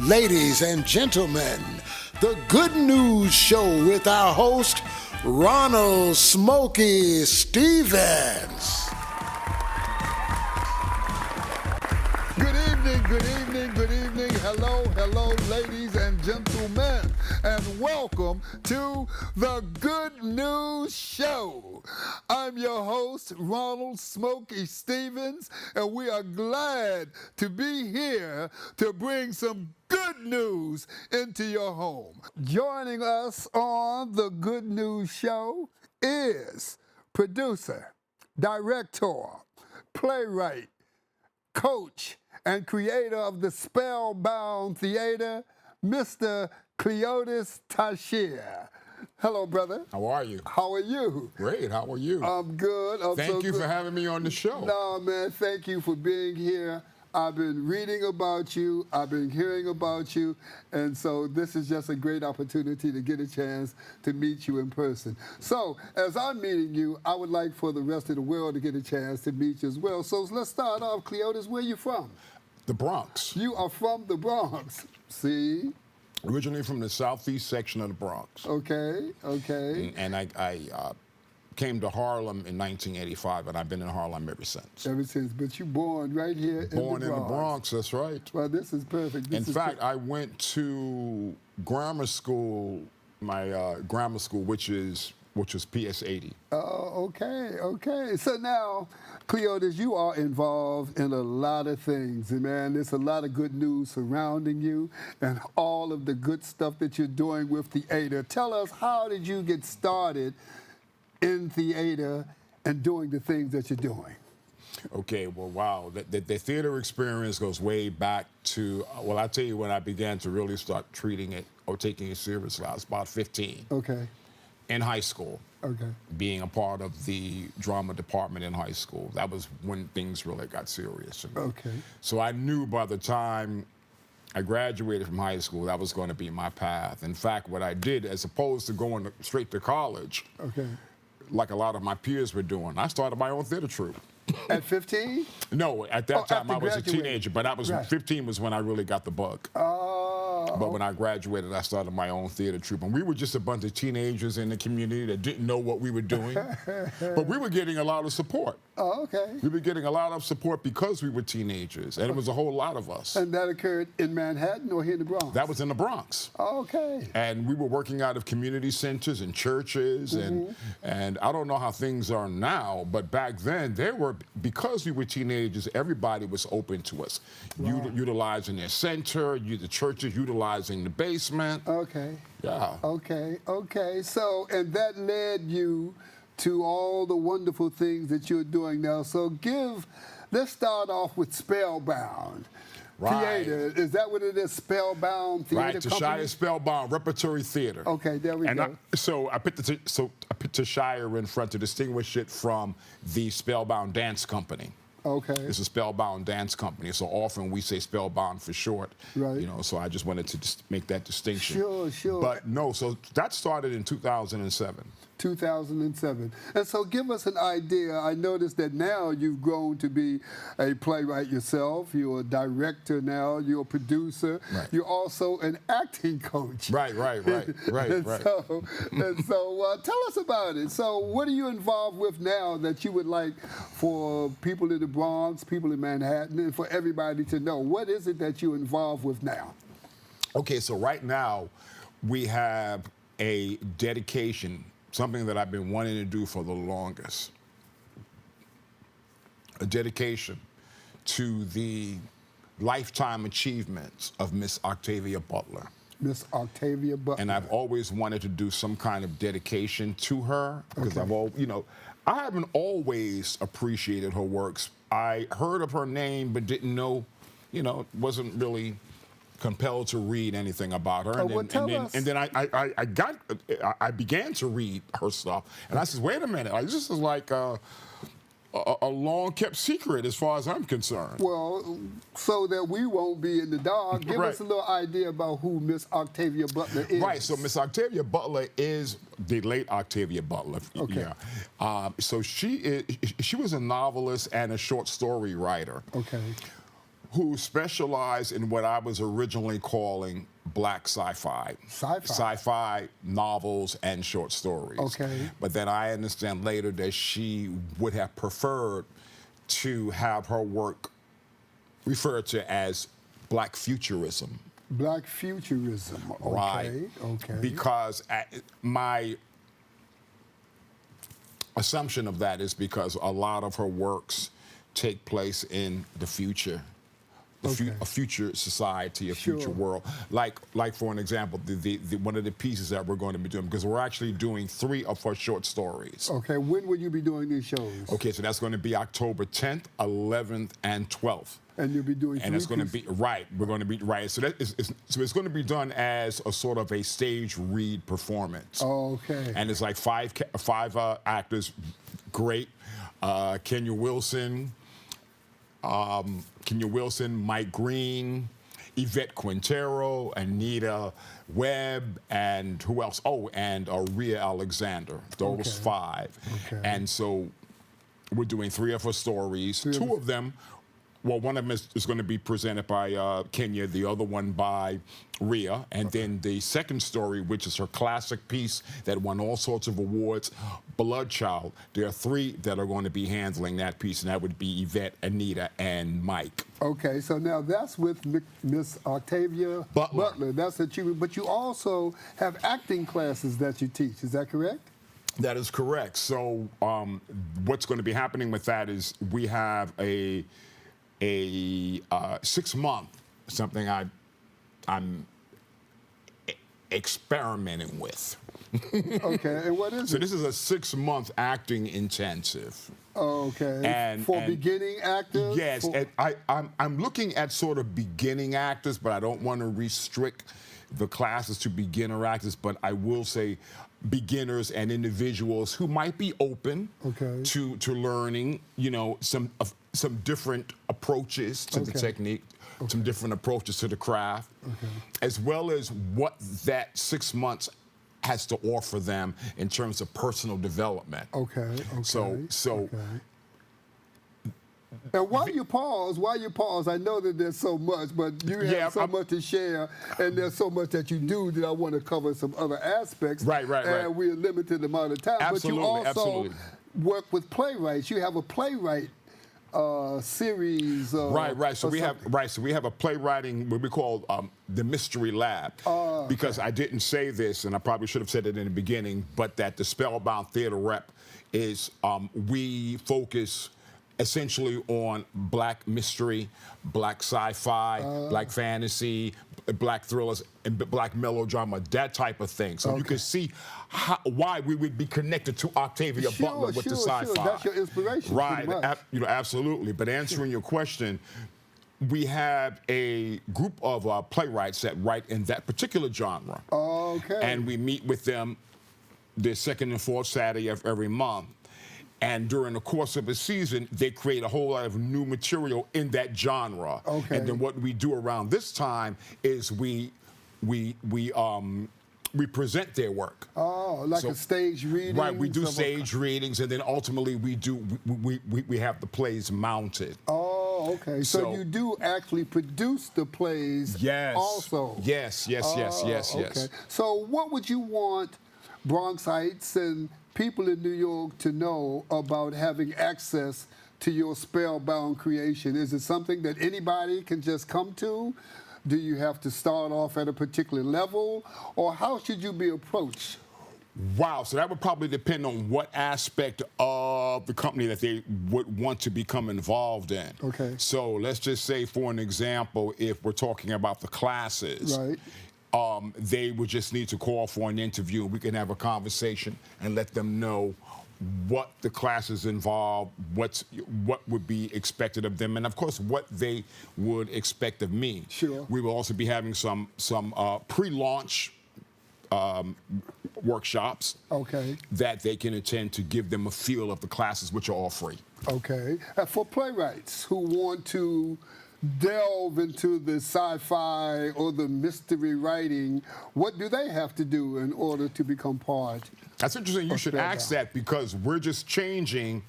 Ladies and gentlemen, the Good News Show with our host, Ronald Smokey Stevens. Good evening, good evening, good evening. Hello, hello, ladies and gentlemen, and welcome to the Good News Show. I'm your host, Ronald Smokey Stevens, and we are glad to be here to bring some good news into your home. Joining us on the Good News Show is producer, director, playwright, coach, and creator of the Playwright-Theater, Mr. Klehotas Tshyre. Hello, brother. How are you? How are you? Great. How are you? I'm good. Thank you for having me on the show. No, man, thank you for being here. I've been reading about you. I've been hearing about you. And so this is just a great opportunity to get a chance to meet you in person. So as I'm meeting you, I would like for the rest of the world to get a chance to meet you as well. So let's start off, Klehotas. Where are you from? The Bronx. You are from the Bronx. See? Originally from the southeast section of the Bronx. Okay, okay. And I came to Harlem in 1985, and I've been in Harlem ever since. Ever since. But you born right here in the Bronx. Born in the Bronx, that's right. Well, this is perfect. In fact, I went to grammar school, my grammar school, which is PS 80. Oh, okay, okay. So now, Klehotas, you are involved in a lot of things, and man, there's a lot of good news surrounding you and all of the good stuff that you're doing with theater. Tell us, how did you get started in theater and doing the things that you're doing? Okay, well, wow. The theater experience goes way back to, well, I'll tell you when I began to really start treating it or taking it seriously. I was about 15. Okay. In high school. Okay. Being a part of the drama department in high school. That was when things really got serious. Okay. So I knew by the time I graduated from high school, that was going to be my path. In fact, what I did, as opposed to going straight to college, okay, like a lot of my peers were doing, I started my own theater troupe. At 15? No, at that time I was a graduating. teenager, but I was Right. 15 was when I really got the bug. But when I graduated, I started my own theater troupe. And we were just a bunch of teenagers in the community that didn't know what we were doing. But we were getting a lot of support. Oh, okay. We were getting a lot of support because we were teenagers, and it was a whole lot of us. And that occurred in Manhattan or here in the Bronx? That was in the Bronx. Oh, okay. And we were working out of community centers and churches, and I don't know how things are now, but back then, because we were teenagers, everybody was open to us, utilizing their center, the churches utilizing the basement. Okay. Yeah. Okay, okay. So, and that led you to all the wonderful things that you're doing now. So let's start off with Spellbound. Right. Theater, is that what it is? Spellbound Theater Right, Tshyre Spellbound Repertory Theater. Okay, there we go. I put Tshyre in front to distinguish it from the Spellbound Dance Company. Okay. It's a Spellbound Dance Company, so often we say Spellbound for short. Right. You know, so I just wanted to make that distinction. Sure, sure. But no, so that started in 2007. 2007. And so give us an idea. I noticed that now you've grown to be a playwright yourself. You're a director now. You're a producer. Right. You're also an acting coach. Right. And so tell us about it. So what are you involved with now that you would like for people in the Bronx, people in Manhattan, and for everybody to know? What is it that you're involved with now? Okay, so right now we have a dedication, something that I've been wanting to do for the longest. A dedication to the lifetime achievements of Miss Octavia Butler. Miss Octavia Butler. And I've always wanted to do some kind of dedication to her because I haven't always appreciated her works. I heard of her name but didn't know, wasn't really compelled to read anything about her. And then I began to read her stuff, and I said, wait a minute, this is like a long-kept secret as far as I'm concerned. Well, so that we won't be in the dark, give us a little idea about who Miss Octavia Butler is. Right, so Miss Octavia Butler is the late Octavia Butler. Okay. Yeah. So she was a novelist and a short story writer. Okay. who specialize in what I was originally calling black sci-fi. Sci-fi novels and short stories. Okay. But then I understand later that she would have preferred to have her work referred to as black futurism. Black futurism. Okay. Right. Okay. Because my assumption of that is because a lot of her works take place in the future. A future society, a future world. Like for an example, the one of the pieces that we're going to be doing, because we're actually doing 3 of her short stories. Okay, when will you be doing these shows? Okay, so that's going to be October 10th, 11th, and 12th. And you'll be doing and it's going to be we're going to be so it's going to be done as a sort of a stage read performance. Okay. And it's like five actors, great. Kenya Wilson, Mike Green, Yvette Quintero, Anita Webb, and who else? Oh, and Rhea Alexander. Those 5. Okay. And so we're doing 3 of her stories. 2 of them. Well, one of them is going to be presented by Kenya, the other one by Rhea, and then the second story, which is her classic piece that won all sorts of awards, Bloodchild. There are 3 that are going to be handling that piece, and that would be Yvette, Anita, and Mike. Okay, so now that's with Miss Octavia Butler. That's what but you also have acting classes that you teach. Is that correct? That is correct. So what's going to be happening with that is we have a 6-month, something I'm experimenting with. Okay, and what is it? So this is a 6-month acting intensive. Okay, and beginning actors? Yes, and I'm looking at sort of beginning actors, but I don't want to restrict the classes to beginner actors, but I will say beginners and individuals who might be open to learning, some different approaches to the technique, some different approaches to the craft, as well as what that 6 months has to offer them in terms of personal development. So and while you pause, I know that there's so much, but you have so much to share, and there's so much that you do that I want to cover some other aspects. Right. And we're a limited amount of time. Absolutely, but you also work with playwrights. You have a playwright series. Right. So we have a playwriting, what we call the Mystery Lab. Because I didn't say this, and I probably should have said it in the beginning, but that the Spellbound Theater rep is we focus essentially on black mystery, black sci-fi, black fantasy, black thrillers, and black melodrama, that type of thing. So you can see why we would be connected to Octavia Butler with the sci-fi. That's your inspiration. Right, absolutely. But answering your question, we have a group of playwrights that write in that particular genre. And we meet with them the 2nd and 4th Saturday of every month. And during the course of a season, they create a whole lot of new material in that genre. And then what we do around this time is we present their work. Like a stage reading? Right, we do stage readings, and then ultimately we have the plays mounted. So you do actually produce the plays also? Yes. So what would you want Bronxites and people in New York to know about having access to your spellbound creation? Is it something that anybody can just come to? Do you have to start off at a particular level? Or how should you be approached? Wow, so that would probably depend on what aspect of the company that they would want to become involved in. So let's just say, for an example, if we're talking about the classes, they would just need to call for an interview, and we can have a conversation and let them know what the classes involve, what would be expected of them, and of course what they would expect of me. We will also be having some pre-launch workshops that they can attend to give them a feel of the classes, which are all free. For playwrights who want to delve into the sci-fi or the mystery writing, what do they have to do in order to become part? That's interesting. You should ask that, because we're just changing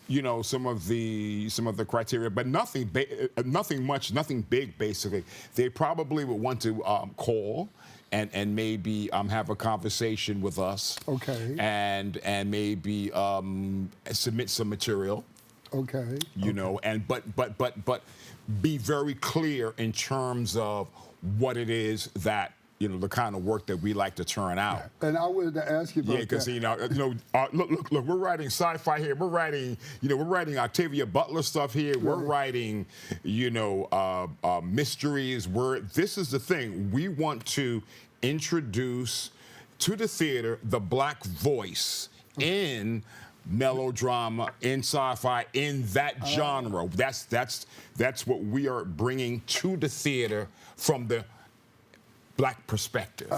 you know, some of the criteria, but nothing big basically. They probably would want to call and maybe have a conversation with us. Okay. And maybe submit some material. Okay. You know, and but be very clear in terms of what it is that, you know, the kind of work that we like to turn out. And I wanted to ask you about that. Yeah, because look, we're writing sci-fi here. We're writing Octavia Butler stuff here. We're writing, you know, mysteries. This is the thing. We want to introduce to the theater the black voice in melodrama, in sci-fi, in that genre. That's what we are bringing to the theater from the black perspective.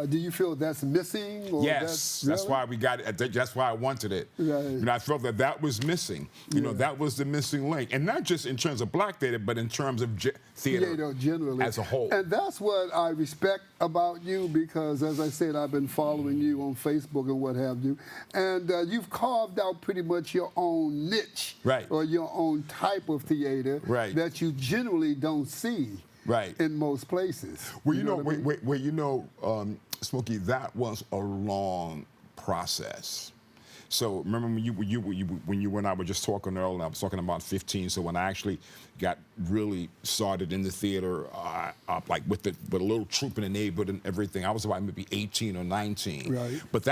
Do you feel that's missing? Or yes, that's why we got it. That's why I wanted it. Right. And I felt that was missing. You know, that was the missing link, and not just in terms of black theater, but in terms of theater generally as a whole. And that's what I respect about you, because, as I said, I've been following you on Facebook and what have you, and you've carved out pretty much your own niche, right, or your own type of theater, right, that you generally don't see. Right. In most places. Well, you know, Smokey, that was a long process. So remember when you and I were just talking earlier, and I was talking about 15. So when I actually got really started in the theater, like with a little troupe in the neighborhood and everything, I was about maybe 18 or 19. Right. But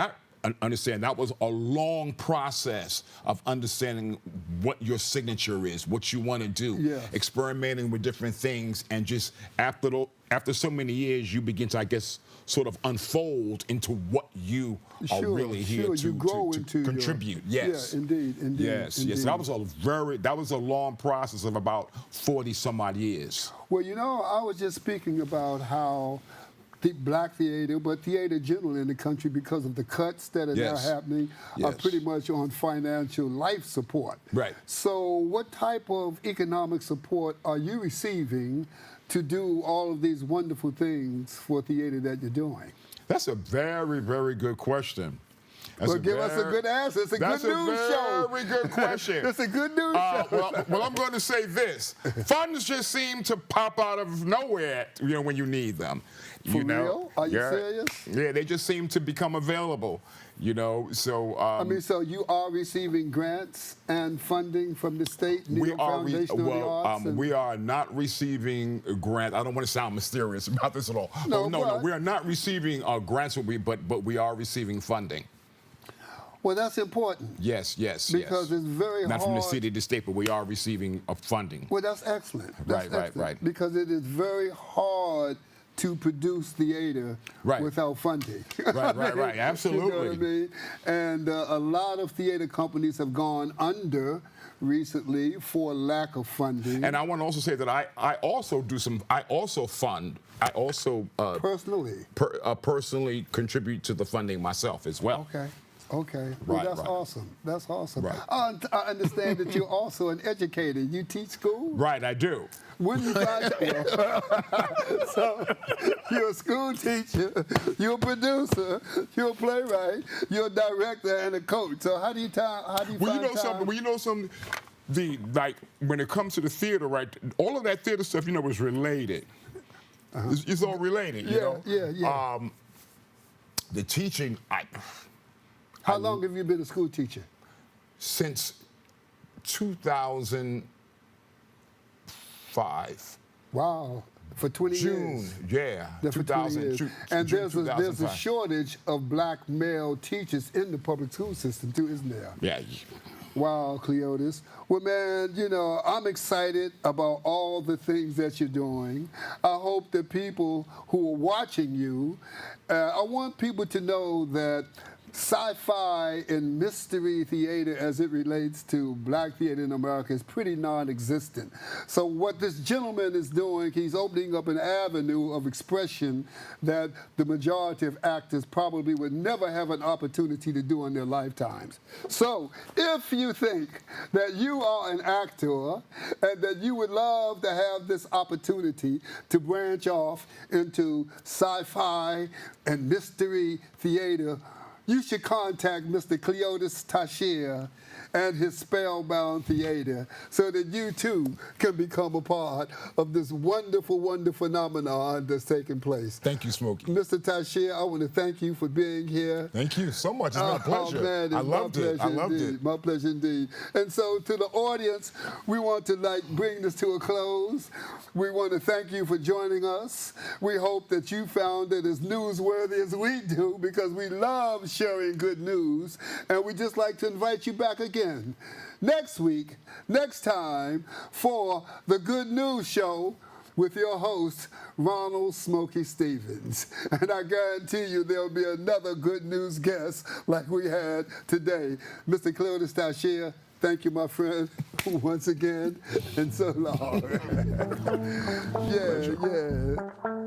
understand that was a long process of understanding what your signature is, what you want to do, experimenting with different things, and just after so many years, you begin to, I guess, sort of unfold into what you are really here to contribute. Yes. Yeah, indeed. Yes. That was a long process of about 40 some odd years. Well, you know, I was just speaking about how the black theater, but theater generally in the country, because of the cuts that are now happening, are pretty much on financial life support. Right. So what type of economic support are you receiving to do all of these wonderful things for theater that you're doing? That's a very, very good question. Well, give us a good answer. It's a good news show. That's a very good question. It's a good news show. Well, I'm going to say this. Funds just seem to pop out of nowhere, you know, when you need them. For real? Are you serious? Yeah, they just seem to become available, you know, so... I mean, so you are receiving grants and funding from the state, New York Foundation of the Arts? We are not receiving grants. I don't want to sound mysterious about this at all. No, we are not receiving grants, but we are receiving funding. Well, that's important. Yes. Because it's very hard. Not from the city, the state, but we are receiving funding. Well, that's excellent. Right. Because it is very hard to produce theater without funding. Right. Absolutely. You know what I mean? And a lot of theater companies have gone under recently for lack of funding. And I want to also say that I also personally contribute to the funding myself as well. Okay. Well, that's awesome. That's awesome. Right. I understand that you're also an educator. You teach school? Right, I do. When you find so you're a school teacher, you're a producer, you're a playwright, you're a director and a coach. So how do you find time? Well, you know something. When it comes to the theater, right? All of that theater stuff, you know, is related. It's all related. You know. Yeah. The teaching, How long have you been a school teacher? Since 2005. Wow. For 20 years? Yeah. For 20 years. And there's a shortage of black male teachers in the public school system too, isn't there? Yeah. Wow, Klehotas. Well, man, you know, I'm excited about all the things that you're doing. I hope that people who are watching you, I want people to know that sci-fi and mystery theater as it relates to black theater in America is pretty non-existent. So what this gentleman is doing, he's opening up an avenue of expression that the majority of actors probably would never have an opportunity to do in their lifetimes. So if you think that you are an actor and that you would love to have this opportunity to branch off into sci-fi and mystery theater, you should contact Mr. Klehotas Tshyre and his Spellbound Theater so that you too can become a part of this wonderful, wonderful phenomenon that's taking place. Thank you, Smokey. Mr. Tshyre, I want to thank you for being here. Thank you so much. It's my pleasure. Oh, man, I loved it. I loved it. My pleasure indeed. And so to the audience, we want to bring this to a close. We want to thank you for joining us. We hope that you found it as newsworthy as we do because we love sharing good news. And we just like to invite you back again next week, next time for the Good News Show with your host, Ronald Smokey Stevens. And I guarantee you there'll be another good news guest like we had today. Mr. Klehotas, Tshyre, thank you, my friend, once again, and so long. Yeah.